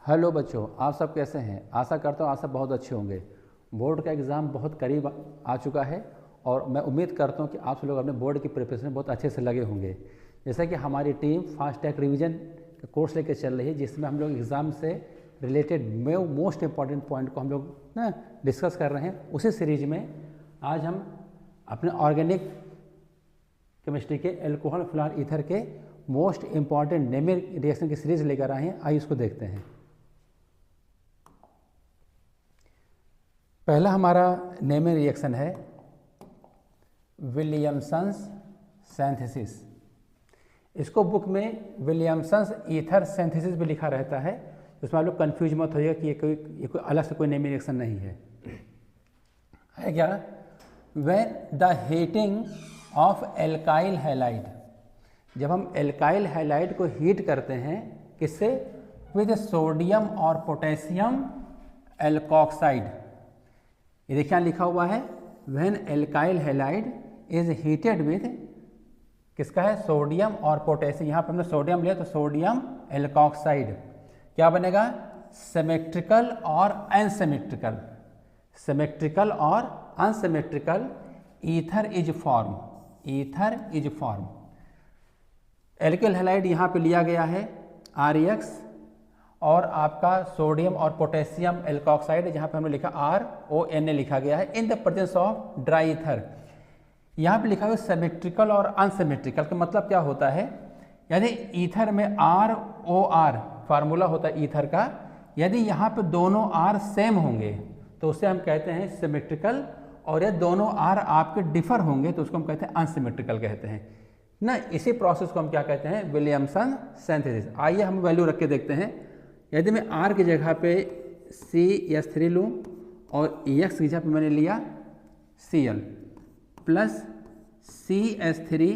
Hello बच्चों, आप सब कैसे हैं? आशा करता हूँ आप सब बहुत अच्छे होंगे। बोर्ड का एग्ज़ाम बहुत करीब आ चुका है और मैं उम्मीद करता हूँ कि आप सब लोग अपने बोर्ड की प्रिपरेशन में बहुत अच्छे से लगे होंगे। जैसा कि हमारी टीम फास्ट ट्रैक रिवीजन का कोर्स लेकर चल रही है, जिसमें हम लोग एग्ज़ाम से रिलेटेड मोस्ट इम्पॉर्टेंट पॉइंट को हम लोग ना डिस्कस कर रहे हैं। उसी सीरीज में आज हम अपने ऑर्गेनिक केमिस्ट्री के एल्कोहल फ्लोर ईथर के मोस्ट इम्पॉर्टेंट नेमिक रिएक्शन की सीरीज लेकर आए हैं। आइए इसको देखते हैं। पहला हमारा नेमिक रिएक्शन है विलियमसन्स सिंथेसिस। इसको बुक में विलियमसन्स ईथर सिंथेसिस भी लिखा रहता है, उसमें आप लोग कन्फ्यूज मत होइएगा कि ये कोई अलग से कोई नेमिक रिएक्शन नहीं है क्या? When the heating of alkyl halide, जब हम एल्काइल हैलाइड को हीट करते हैं किससे? विद सोडियम और पोटेशियम एल्कोक्साइड। ये देखिए यहाँ लिखा हुआ है when alkyl halide is heated with किसका है? सोडियम और पोटेशियम। यहाँ पर हमने सोडियम लिया तो सोडियम एल्कोक्साइड। क्या बनेगा? सिमेट्रिकल और अनसिमेट्रिकल। सिमेट्रिकल और unsymmetrical ether is form. Ether is form. Alkyl halide यहाँ पे लिया गया है ReX और आपका सोडियम और पोटेशियम एल्कोक्साइड जहाँ पे हमने लिखा RONA लिखा गया है इन the presence of dry ether. यहाँ पे लिखा हुआ सिमेट्रिकल और अनसिमेट्रिकल का मतलब क्या होता है? यदि ईथर में ROR फार्मूला होता है ईथर का, यदि यहाँ पे दोनों R सेम होंगे तो उसे हम कहते हैं सिमेट्रिकल, और यदि दोनों R आपके डिफर होंगे तो उसको हम कहते हैं अनसिमेट्रिकल कहते हैं ना। इसी प्रोसेस को हम क्या कहते हैं? Williamson synthesis. आइए हम वैल्यू रख के देखते हैं। यदि मैं R की जगह पे CH3 लूँ और X की जगह पे मैंने लिया Cl प्लस CH3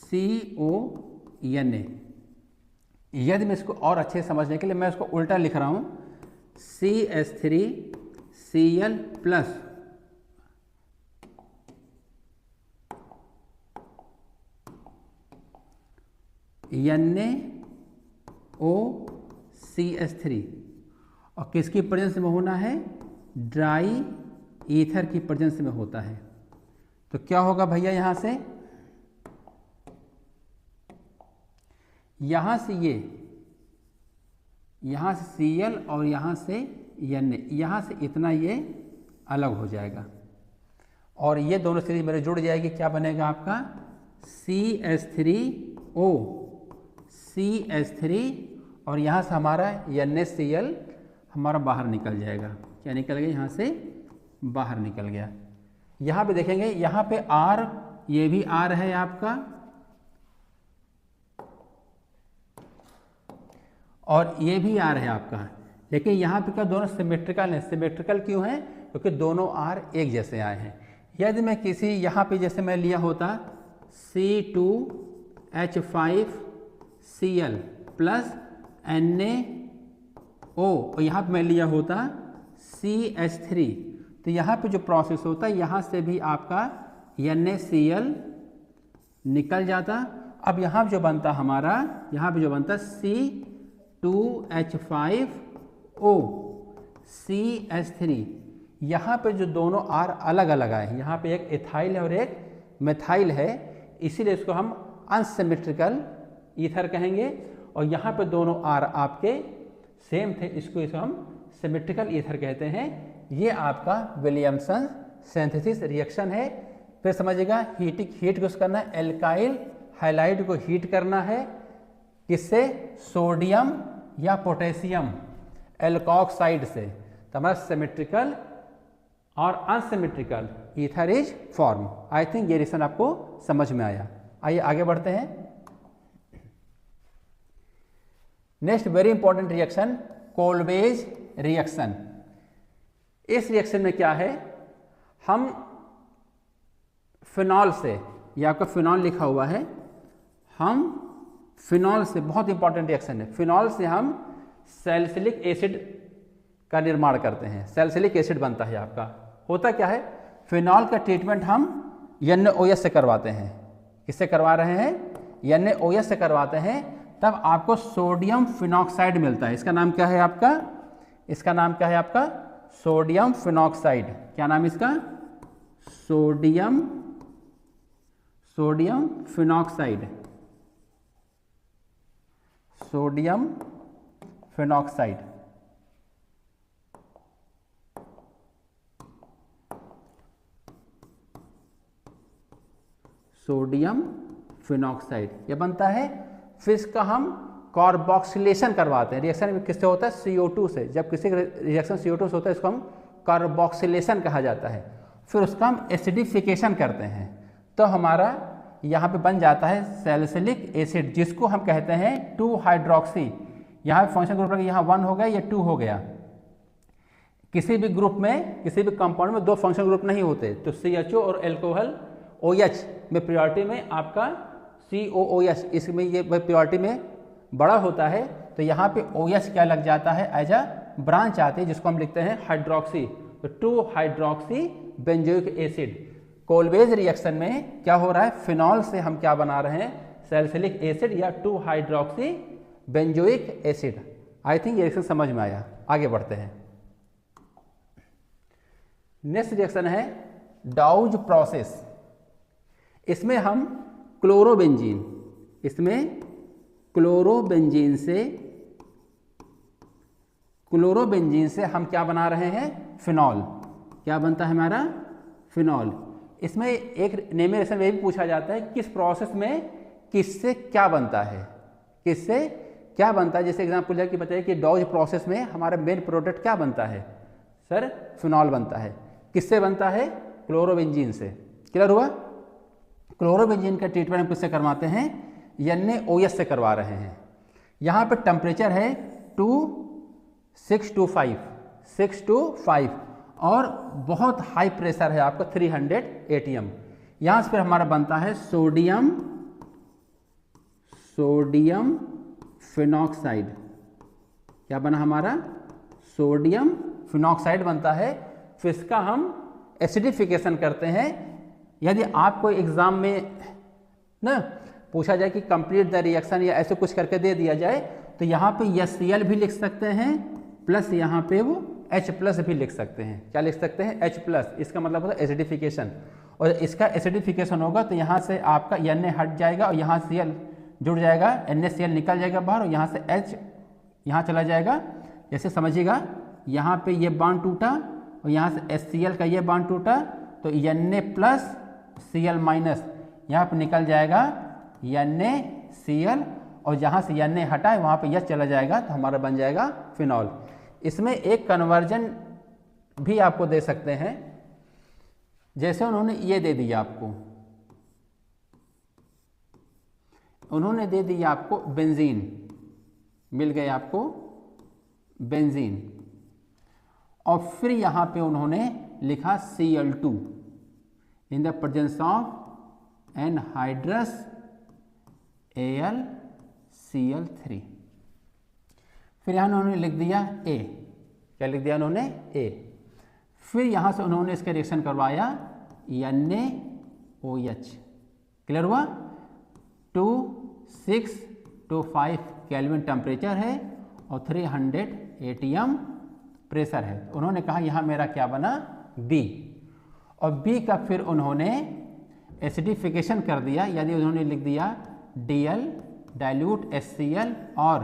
CONA। यदि मैं इसको और अच्छे समझने के लिए मैं इसको उल्टा लिख रहा हूँ CH3 Cl प्लस NaOCH3 और किसकी प्रेजेंस में होना है? ड्राई ईथर की प्रेजेंस में होता है। तो क्या होगा भैया? यहाँ से यहाँ से Cl और यहाँ से Na, यहाँ से इतना ये अलग हो जाएगा और ये दोनों सीरीज मेरे जुड़ जाएगी। क्या बनेगा आपका? CH3O CH3 और यहाँ से हमारा NaCl हमारा बाहर निकल जाएगा। क्या निकल गया? यहाँ से बाहर निकल गया। यहाँ पे देखेंगे, यहाँ पे R, ये भी R है आपका और ये भी R है आपका, लेकिन यहाँ पे क्या दोनों सिमेट्रिकल हैं। सिमेट्रिकल क्यों है? क्योंकि दोनों R एक जैसे आए हैं। यदि मैं किसी यहाँ पे जैसे मैं लिया होता C2H5Cl प्लस NaO और यहाँ पे मैं लिया होता CH3, तो यहाँ पे जो प्रोसेस होता है यहाँ से भी आपका NaCl निकल जाता। अब यहाँ जो बनता हमारा, यहाँ पे जो बनता C2H5O CH3, यहाँ पे जो दोनों R अलग अलग आए, यहाँ पे एक एथाइल है और एक मेथाइल है, इसीलिए इसको हम अनसिमेट्रिकल ईथर कहेंगे। और यहाँ पे दोनों R आपके सेम थे, इसको हम सिमेट्रिकल ईथर कहते हैं। ये आपका विलियमसन सिंथेसिस रिएक्शन है। फिर समझिएगा, हीट किस करना है? एल्काइल हैलाइड को हीट करना है। किससे? सोडियम या पोटेशियम एल्कोक्साइड से। तो हमारा सिमेट्रिकल और unsymmetrical ether is form. I think ये रिएक्शन आपको समझ में आया। आइए आगे बढ़ते हैं। Next very important reaction, Kolbe's reaction. इस रिएक्शन में क्या है? हम फिनॉल से, ये आपका फिनॉल लिखा हुआ है, हम फिनॉल से, बहुत इंपॉर्टेंट रिएक्शन है, फिनॉल से हम सैलिसिलिक एसिड का निर्माण करते हैं। सैलिसिलिक एसिड बनता है आपका। होता क्या है? फिनॉल का ट्रीटमेंट हम NaOH से करवाते हैं। किससे करवा रहे हैं? NaOH से करवाते हैं। तब आपको सोडियम फिनॉक्साइड मिलता है। इसका नाम क्या है आपका? इसका नाम क्या है आपका? Sodium phenoxide. क्या नाम इसका? Sodium phenoxide. Sodium phenoxide. Sodium phenoxide ये बनता है। फिर इसका हम कार्बोक्सिलेशन करवाते हैं। रिएक्शन किससे होता है? CO2 से। जब किसी रिएक्शन CO2 से होता है इसको हम कार्बोक्सिलेशन कहा जाता है। फिर उसका हम एसिडिफिकेशन करते हैं तो हमारा यहाँ पे बन जाता है सैलिसिलिक एसिड, जिसको हम कहते हैं 2 हाइड्रोक्सी। यहाँ फंक्शन ग्रुप रखा, यहाँ 1 हो गया, ये 2 हो गया। किसी भी ग्रुप में, किसी भी कंपाउंड में 2 फंक्शन ग्रुप नहीं होते, तो CHO और अल्कोहल OH में प्रियोरिटी में आपका COOH, इसमें ये प्रियोरिटी में बड़ा होता है, तो यहाँ पे OH क्या लग जाता है? एज अ ब्रांच आती है, जिसको हम लिखते हैं हाइड्रोक्सी। तो 2 hydroxy benzoic acid. Kolbe's reaction में क्या हो रहा है? फिनॉल से हम क्या बना रहे हैं? सैलिसिलिक एसिड या 2 हाइड्रोक्सी बेंजोइक एसिड। आई थिंक ये रिएक्शन समझ में आया। आगे बढ़ते हैं। नेक्स्ट रिएक्शन है डाउज प्रोसेस। इसमें हम क्लोरोबेंजीन, इसमें क्लोरोबेंजीन से हम क्या बना रहे हैं? फिनॉल। क्या बनता है हमारा? फिनॉल। इसमें एक नेमी रिएक्शन में भी पूछा जाता है किस प्रोसेस में किससे क्या बनता है, किससे क्या बनता है। जैसे एग्जाम्पल है कि बताइए कि डाउज प्रोसेस में हमारा मेन प्रोडक्ट क्या बनता है? सर फिनॉल बनता है। किससे बनता है? क्लोरोबेंजीन से। क्लियर हुआ? क्लोरोबेंजीन का ट्रीटमेंट हम किससे करवाते हैं? NaOH से करवा रहे हैं। यहाँ पे टेम्परेचर है 625 और बहुत हाई प्रेशर है आपका 300 ATM। यहाँ से फिर हमारा बनता है सोडियम फिनॉक्साइड। क्या बना हमारा? सोडियम फिनॉक्साइड बनता है। फिर इसका हम एसिडिफिकेशन करते हैं। यदि आपको एग्जाम में ना पूछा जाए कि कंप्लीट द रिएक्शन या ऐसे कुछ करके दे दिया जाए, तो यहाँ पे HCl भी लिख सकते हैं, प्लस यहाँ पे वो H+ भी लिख सकते हैं। क्या लिख सकते हैं? H+। इसका मतलब होता है एसिडिफिकेशन। और इसका एसिडिफिकेशन होगा तो यहाँ से आपका Na हट जाएगा और यहाँ Cl जुड़ जाएगा, NaCl निकल जाएगा बाहर और यहाँ से H यहाँ चला जाएगा। जैसे समझिएगा, यहाँ पे ये बॉन्ड टूटा और यहाँ से HCl का ये बॉन्ड टूटा, तो Na+Cl- यहाँ पर निकल जाएगा NaCl और जहाँ से Na हटा है वहाँ पे यह चला जाएगा, तो हमारा बन जाएगा फिनॉल। इसमें एक कन्वर्जन भी आपको दे सकते हैं। जैसे उन्होंने ये दे दिया आपको, उन्होंने दे दिया आपको बेंजीन, मिल गए आपको बेंजीन, और फिर यहाँ पे उन्होंने लिखा Cl2 in the presence of anhydrous AlCl3। फिर यहाँ उन्होंने लिख दिया A। क्या लिख दिया उन्होंने? A। फिर यहाँ से उन्होंने इसका रिएक्शन करवाया NaOH। क्लियर हुआ? 2625 केल्विन टेम्परेचर है और 300 ATM प्रेशर है। उन्होंने कहा यहाँ मेरा क्या बना? B। और B का फिर उन्होंने एसिडिफिकेशन कर दिया, यानी उन्होंने लिख दिया Dl डाइल्यूट HCl और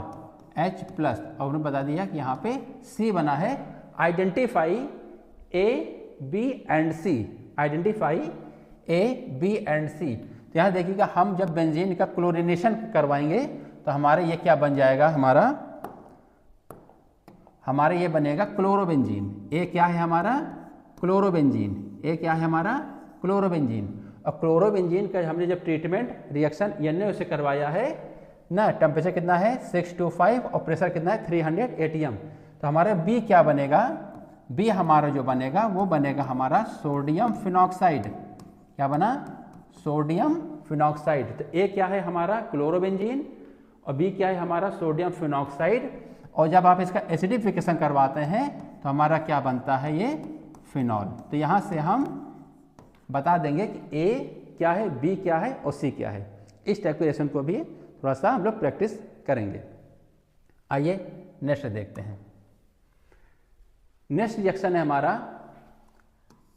H+, और उन्होंने बता दिया कि यहाँ पे C बना है। Identify A, B and C। Identify A, B and C। तो यहाँ देखिएगा, हम जब बेंजीन का क्लोरीनेशन करवाएंगे तो हमारे ये क्या बन जाएगा? हमारे ये बनेगा क्लोरोबेंजीन। A क्या है हमारा? क्लोरोबेंजीन। A क्या है हमारा? क्लोरोबेंजीन। और क्लोरोबेंजीन का हमने जब ट्रीटमेंट रिएक्शन Na से करवाया है ना, टेम्परेचर कितना है? 625 और प्रेशर कितना है? 300 ATM। तो हमारा B क्या बनेगा? B हमारा जो बनेगा वो बनेगा हमारा सोडियम फिनॉक्साइड। क्या बना? Sodium phenoxide. तो A क्या है हमारा? क्लोरोबेंजीन, और B क्या है हमारा? Sodium phenoxide. और जब आप इसका एसिडिफिकेशन करवाते हैं तो हमारा क्या बनता है? ये फिनॉल। तो यहाँ से हम बता देंगे कि A क्या है, B क्या है और C क्या है। इस टाइप के रिएक्शन को भी थोड़ा सा हम लोग प्रैक्टिस करेंगे। आइए नेक्स्ट देखते हैं। नेक्स्ट रिएक्शन है हमारा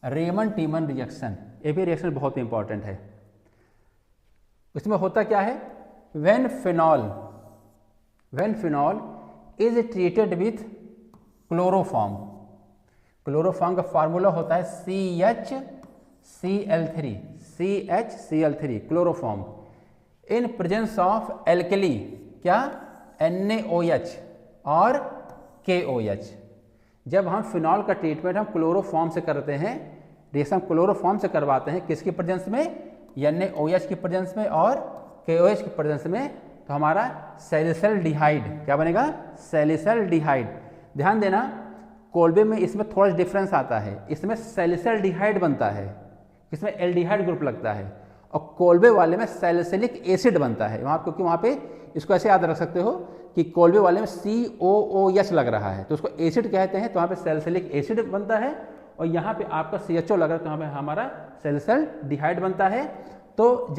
रेमंड टीमन रिएक्शन। ये भी रिएक्शन बहुत इंपॉर्टेंट है। इसमें होता क्या है, when phenol is treated with chloroform. Chloroform का फार्मूला होता है CHCl3 chloroform in presence of alkali, क्या, NaOH और KOH। जब हम फिनॉल का ट्रीटमेंट हम क्लोरोफॉर्म से करते हैं, रिएक्शन क्लोरोफॉर्म से करवाते हैं, किसकी प्रेजेंस में, NaOH की प्रेजेंस में और KOH की प्रेजेंस में, तो हमारा सैलिसल्डिहाइड क्या बनेगा, सैलिसल्डिहाइड। ध्यान देना, कोल्बे में इसमें थोड़ा डिफरेंस आता है, इसमें सैलिसल्डिहाइड बनता है, इसमें एल्डिहाइड ग्रुप लगता है, और कोल्बे वाले में सैलिसिलिक एसिड बनता है वहाँ, क्योंकि वहाँ पे इसको ऐसे याद रख सकते हो कि कोल्बे वाले में COOH लग रहा है तो उसको एसिड कहते हैं, तो वहाँ पे सैलिसिलिक एसिड बनता है, और यहाँ पे आपका CHO लग रहा है तो वहाँ पे हमारा सैलिसल्डिहाइड बनता है। तो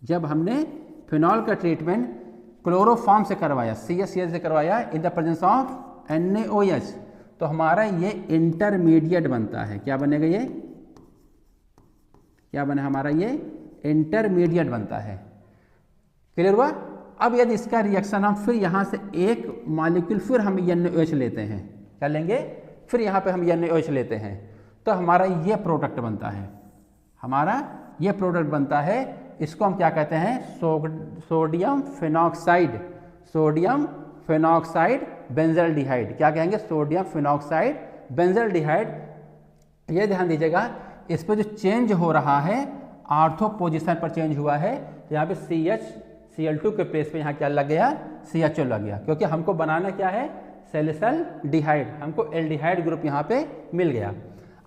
जब हमने फिनॉल का ट्रीटमेंट क्लोरोफॉर्म से करवाया, CHCl से करवाया इन द प्रेजेंस ऑफ NaOH, तो हमारा ये इंटरमीडिएट बनता है। क्या बनेगा ये, क्या बने, हमारा ये इंटरमीडिएट बनता है। क्लियर हुआ। अब यदि इसका रिएक्शन हम फिर यहाँ से एक मॉलिक्यूल फिर हम NaOH लेते हैं, क्या लेंगे, फिर यहाँ पे हम NaOH लेते हैं, तो हमारा ये प्रोडक्ट बनता है, हमारा ये प्रोडक्ट बनता है। इसको हम क्या कहते हैं, सोडियम फिनॉक्साइड बेंजल्डिहाइड। क्या कहेंगे, सोडियम फिनॉक्साइड बेंजल्डिहाइड। ये ध्यान दीजिएगा, इस पर जो चेंज हो रहा है, आर्थो पोजीशन पर चेंज हुआ है, तो यहाँ पे CHCl2 के प्लेस पे यहाँ क्या लग गया, CHO लग गया, क्योंकि हमको बनाना क्या है, सैलिसल्डिहाइड, हमको एल्डिहाइड ग्रुप यहाँ पे मिल गया।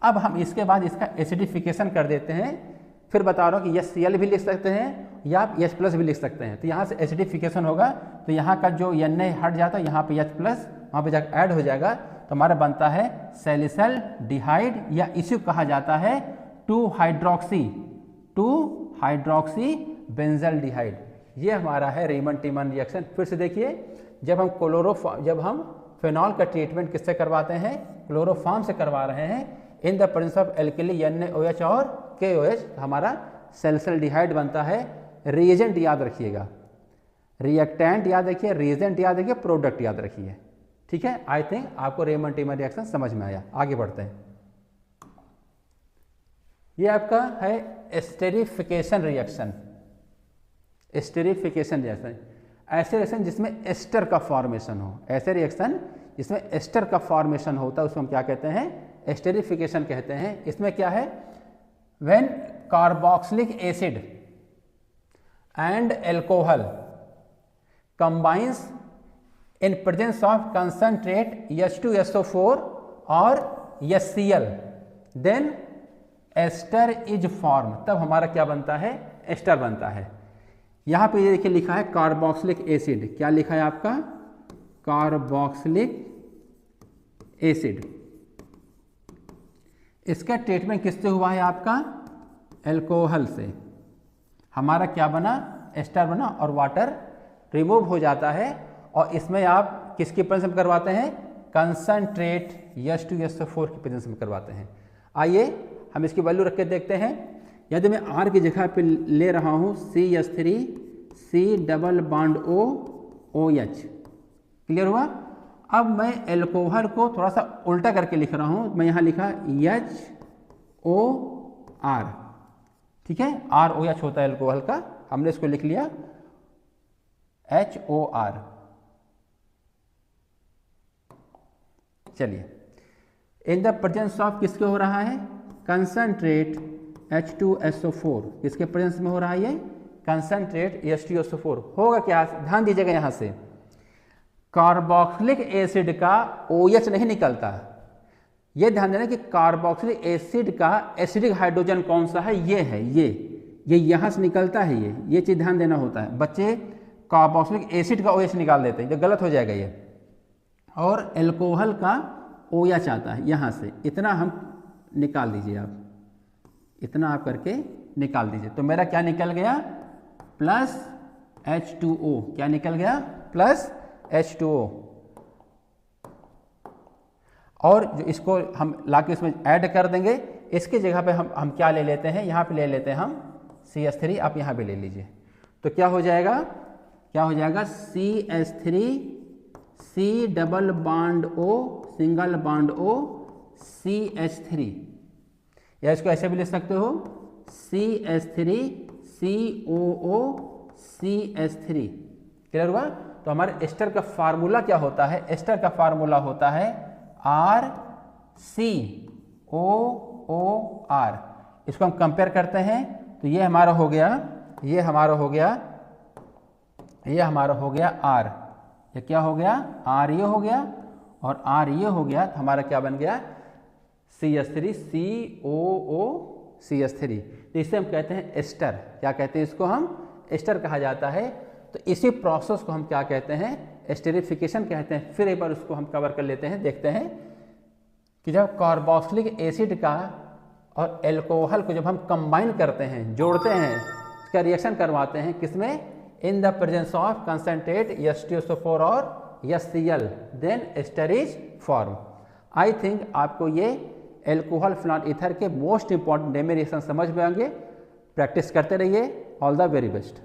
अब हम इसके बाद इसका एसिडिफिकेशन कर देते हैं, फिर बता रहा हूँ कि Cl भी लिख सकते हैं या आप H+ भी लिख सकते हैं। तो यहाँ से एसिडिफिकेशन होगा, तो यहाँ का जो Na हट जाता है, यहाँ पे H+ वहाँ पे जाकर ऐड हो जाएगा, तो हमारा बनता है सैलिसल्डिहाइड, या इसी कहा जाता है 2-हाइड्रॉक्सी बेंजल्डिहाइड। ये हमारा है रेमंड टीमन रिएक्शन। फिर से देखिए, जब हम फिनॉल का ट्रीटमेंट किससे करवाते हैं, क्लोरोफॉर्म से करवा रहे हैं, इन the presence of alkali NaOH और KOH, हमारा सैलिसल्डिहाइड बनता है। रिएजेंट याद रखिएगा, रिएक्टेंट याद रखिए, रिएजेंट याद रखिए, प्रोडक्ट याद रखिए। ठीक है, आई थिंक आपको रेमंड टीमन रिएक्शन समझ में आया। आगे बढ़ते हैं। ये आपका है एस्टेरिफिकेशन रिएक्शन। एस्टेरिफिकेशन रिएक्शन ऐसे रिएक्शन जिसमें एस्टर का फॉर्मेशन हो, ऐसे रिएक्शन जिसमें एस्टर का फॉर्मेशन होता है उसको हम क्या कहते हैं, एस्टेरिफिकेशन कहते हैं। इसमें क्या है, when carboxylic acid and alcohol combines in presence of concentrate H2SO4 और HCl, then ester is form, तब हमारा क्या बनता है, एस्टर बनता है। यहाँ पे ये देखिए लिखा है कार्बोक्सिलिक एसिड, क्या लिखा है आपका, कार्बोक्सिलिक एसिड। इसका ट्रीटमेंट किससे हुआ है आपका, एल्कोहल से, हमारा क्या बना, एस्टर बना, और वाटर रिमूव हो जाता है। और इसमें आप किसकी प्रेजेंस में करवाते हैं, कंसंट्रेट H2SO4 की प्रेजेंस में करवाते हैं। आइए हम इसकी वैल्यू रख के देखते हैं। यदि मैं R की जगह पे ले रहा हूँ CH3 C⋅OH, क्लियर हुआ। अब मैं एल्कोहल को थोड़ा सा उल्टा करके लिख रहा हूँ, मैं यहाँ लिखा HOR, ठीक है, ROH होता है एल्कोहल का, हमने इसको लिख लिया HOR। चलिए, इन द प्रेजेंस ऑफ किसके हो रहा है, कंसंट्रेट H2SO4, किसके प्रेजेंस में हो रहा है ये, कंसंट्रेट H2SO4। होगा क्या, ध्यान दीजिएगा, यहाँ से कार्बोक्सिलिक एसिड का OH नहीं निकलता। ये ध्यान देना कि कार्बोक्सिलिक एसिड का एसिडिक हाइड्रोजन कौन सा है, ये है, ये यहाँ से निकलता है, ये चीज़ ध्यान देना होता है। बच्चे कार्बोक्सिलिक एसिड का OH निकाल देते हैं, जो गलत हो जाएगा ये, और एल्कोहल का OH आता है यहाँ से, इतना हम निकाल दीजिए, आप इतना आप करके निकाल दीजिए, तो मेरा क्या निकल गया, प्लस H2O, क्या निकल गया? Plus H2O। और जो इसको हम लाके इसमें ऐड कर देंगे, इसकी जगह पे हम क्या ले लेते हैं, यहाँ पे ले लेते हैं हम CH3, आप यहाँ पे ले लीजिए। तो क्या हो जाएगा, क्या हो जाएगा? CH3 C double bond O single bond O CH3, या इसको ऐसे भी लिख सकते हो CH3 COO CH3। क्लियर हुआ? तो हमारे एस्टर का फार्मूला क्या होता है? एस्टर का फार्मूला होता है RCOOR। इसको हम कंपेयर करते हैं तो ये हमारा हो गया, ये हमारा हो गया, ये हमारा हो गया R, ये क्या हो गया? R ये हो गया और R ये हो गया, तो हमारा क्या बन गया? CH3 COO CH3। तो इसे हम कहते हैं एस्टर। क्या कहते हैं इसको? हम एस्टर कहा जाता है। तो इसी प्रोसेस को हम क्या कहते हैं? एस्टेरिफिकेशन कहते हैं। फिर एक बार उसको हम कवर कर लेते हैं, देखते हैं कि जब कार्बोक्सिलिक एसिड का और एल्कोहल को जब हम कंबाइन करते हैं, जोड़ते हैं, इसका रिएक्शन करवाते हैं, किसमें? In the presence of concentrate H2SO4 और HCl, then ester is form. I think आपको ये एल्कोहल फिनॉल ईथर के मोस्ट इंपॉर्टेंट डेमे रिएक्शन समझ में आएंगे। प्रैक्टिस करते रहिए। All the very best.